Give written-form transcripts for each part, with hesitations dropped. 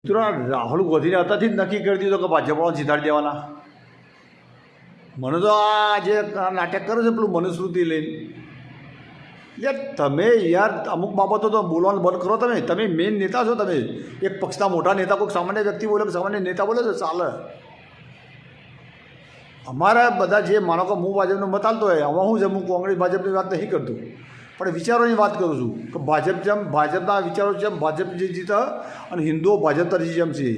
મિત્રો રાહુલ ગાંધીને અત્યારથી જ નક્કી કરી દીધો કે ભાજપવાળાને જીતાડી દેવાના. મને તો આ જે નાટક કરે છે પેલું મનુસ્મૃતિ લઈને, એટલે તમે યાર અમુક બાબતો તો બોલવાનું બંધ કરો. તમે મેઇન નેતા છો. તમે એક પક્ષના મોટા નેતા, કોઈક સામાન્ય વ્યક્તિ બોલે કે સામાન્ય નેતા બોલે તો ચાલે. અમારા બધા જે માનો કે હું ભાજપનો મત આપતો હોય, આમાં હું જેમ હું કોંગ્રેસ ભાજપની વાત નહીં કરતો, પણ વિચારોની વાત કરું છું કે ભાજપના વિચારો જેમ ભાજપ જે જીતે અને હિન્દુઓ ભાજપ તરફ જેમ છે,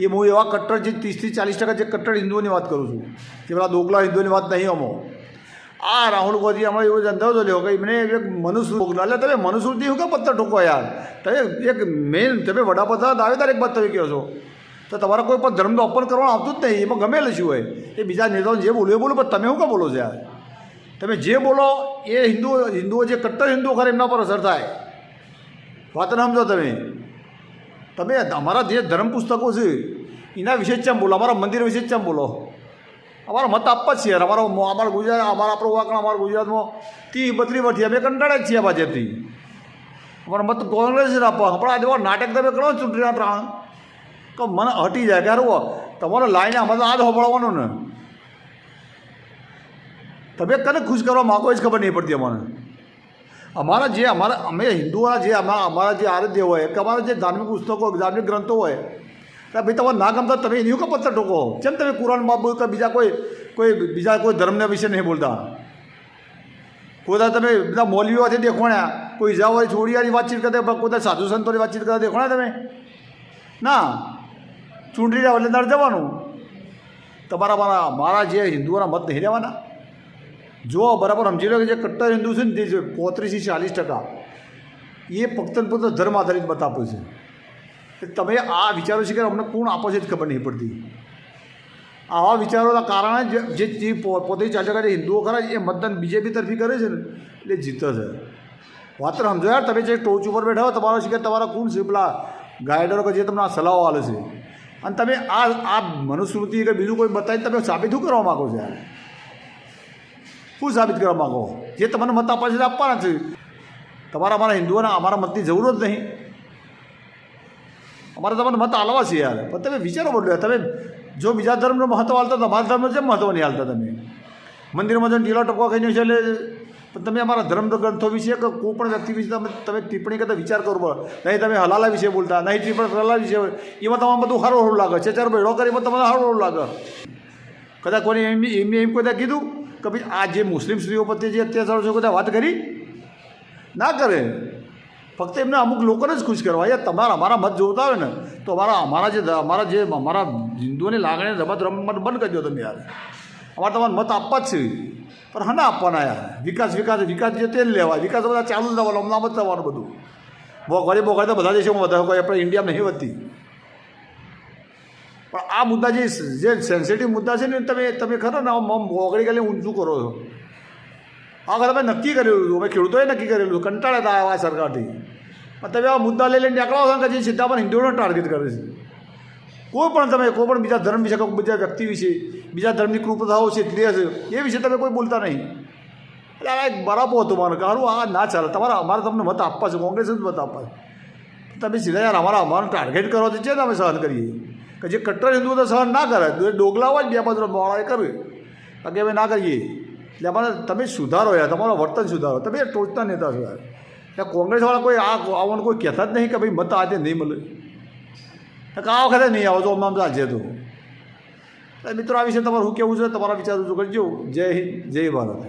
એ હું એવા કટ્ટર જે 30-40% જે કટ્ટર હિન્દુઓની વાત કરું છું, કે પેલા દોગલા હિન્દુઓની વાત નહીં. આમાં આ રાહુલ ગાંધી હમણાં એવો જ અંદાજો લ્યો કે એમને એક મનુસ્મૃતિ, એટલે તમે મનુસ્મૃતિ શું કે પત્તર ઠોકો યાર. તમે એક મેઇન તમે વડાપ્રધાન દાવેદાર એક વાત તમે કહો છો, તો તમારા કોઈ પણ ધર્મનું અપમાન કરવાનું આવતું જ નહીં. એમાં ગમે લખ્યું હોય એ બીજા નેતાઓને જે બોલવું એ બોલો, પણ તમે શું કાં બોલો છો યાર? તમે જે બોલો એ હિન્દુઓ જે કટ્ટર હિન્દુઓ ખરે એમના પર અસર થાય. વાત ન સમજો. તમે અમારા જે ધર્મ પુસ્તકો છે એના વિશે જ ચમ બોલો, અમારા મંદિર વિશે જ ચમ બોલો. અમારા મત આપવા જ છીએ. અમારા ગુજરાત, આપણો વાકણ અમારા ગુજરાતમાં 30-32 વર્ષથી અમે કંટાળે જ છીએ ભાજપથી. અમારા મત કોંગ્રેસ જ આપવા. આપણા જેવા નાટક તમે કરો ચૂંટણીના ત્રણ તો મને હટી જાય કે હારું તમારો લાઈને અમારે આ જ હોબળવાનું ને. તમે કને ખુશ કરવા માગો એ જ ખબર નહીં પડતી અમને. અમે હિન્દુઓના જે અમારા જે આરાધ્ય હોય કે અમારા જે ધાર્મિક પુસ્તકો, ધાર્મિક ગ્રંથો હોય, એટલે ભાઈ તમારે ના ગમતા તમે એની કે પત્તર ઠોકો. જેમ તમે કુરાનમાં બોલ કે બીજા કોઈ ધર્મના વિશે નહીં બોલતા. કોઈ તમે બધા મૌલવીઓથી દેખોણ્યા, કોઈ ઇજાવાળી છોડીયાની વાતચીત કરતા, કોઈ સાધુ સંતોની વાતચીત કરતા દેખોણ્યા તમે ના. ચૂંટણી એટલે નડ જવાનું. મારા જે હિન્દુઓના મત નહીં લેવાના. જો બરાબર સમજી લો કે જે કટ્ટર હિન્દુ છે ને, જે 35-40% એ ફક્ત ધર્મ આધારિત મત આપે છે. તમે આ વિચારો છે કે અમને કોણ આપે છે જ ખબર નહીં પડતી. આવા વિચારોના કારણે જે 35-40% હિન્દુઓ ખરા એ મતદાન બીજેપી તરફી કરે છે ને, એટલે જીતે છે. વાત સમજો યાર. તમે જે ટોચ ઉપર બેઠા હો, તમારો છે કે તમારા કોણ છે પેલા ગાઈડરો કે જે તમને આ સલાહો આપે છે, અને તમે આ મનુસ્મૃતિ કે બીજું કોઈ બતાવીને તમે સાબિત શું કરવા માગો છો યાર? શું સાબિત કરવા માગો? જે તમને મત આપવા છે આપવાના છે. અમારા હિન્દુઓના અમારા મતની જરૂર જ નહીં. અમારે તમને મત આલવા છે યાર. પણ તમે વિચારો બદલ્યો. તમે જો બીજા ધર્મનું મહત્ત્વ હાલતા, તમારા ધર્મનું જેમ મહત્ત્વ નહીં હાલતા. તમે મંદિરમાં જઈને ઢીલા ટપકા ખાઈને છે, એટલે તમે અમારા ધર્મ ગ્રંથો વિશે કે કોઈ પણ વ્યક્તિ વિશે તમે ટિપ્પણી કરતા વિચાર કરો પડે. નહીં તમે હલાલા વિશે બોલતા, નહીં ટિપ્પણી હલાલા વિશે, એમાં તમારે બધું સારું લાગે છે. ચાર ભેળો કરી એમાં તમને સારું લાગે. કદાચ કોઈને એમ કોઈ કીધું કે ભાઈ આ જે મુસ્લિમ સ્ત્રીઓ પ્રત્યે જે અત્યાચારો છે બધા વાત કરી ના કરે. ફક્ત એમને અમુક લોકોને જ ખુશ કરવા. યાર અમારા મત જોતા હોય ને તો અમારા હિન્દુઓની લાગણી રમત બંધ કરી દો તમે યાર. અમારે તમારે મત આપવા જ છે, પણ હા ના આપવાના યાર. વિકાસ જે તેલ લેવા, વિકાસ બધા ચાલુ જ થવાનો, હમણાં જ થવાનું બધું. બોઘાડી તો બધા દેશોમાં વધારે કોઈ આપણે ઇન્ડિયામાં નહીં વધતી. પણ આ મુદ્દા જે સેન્સિટિવ મુદ્દા છે ને, તમે ખરો ને બોઘડી કરીને ઊંચું કરો છો. આગળ તમે નક્કી કરેલું હતું, અમે ખેડૂતોએ નક્કી કરેલું, કંટાળા હતા આ સરકારથી. પણ તમે આ મુદ્દા લઈને નીકળો છો કે જે સીધા પણ હિન્દુઓને ટાર્ગેટ કરે છે. કોઈ પણ બીજા ધર્મ વિશે, બીજા વ્યક્તિ વિશે, બીજા ધર્મની કૃપતાઓ છે, ક્રિયા છે, એ વિશે તમે કોઈ બોલતા નહીં. એટલે આ એક બરાબર હતું મારે કે હારું આ ના ચાલે. અમારે તમને મત આપવા છે, કોંગ્રેસ જ મત આપવા છે. તમે સીધા યાર અમારું ટાર્ગેટ કરવા છે ને અમે સહન કરીએ. કે જે કટ્ટર હિન્દુઓ તો સહન ના કરે, ડોગલા હોય ને 2-5 વાળા એ કરવે, બાકી અમે ના કરીએ. એટલે અમારે તમે સુધારો યાર, તમારું વર્તન સુધારો. તમે ટોચના નેતા છો યાર. એટલે કોંગ્રેસવાળા કોઈ આવવાનું કોઈ કહેતા જ નહીં કે ભાઈ મત આજે નહીં મળે, આ વખતે નહીં આવો તો આમ આજે તો. મિત્રો આ વિશે તમારું શું કહેવું છે? તમારા વિચાર રજૂ કરજો. જય હિન્દ, જય ભારત.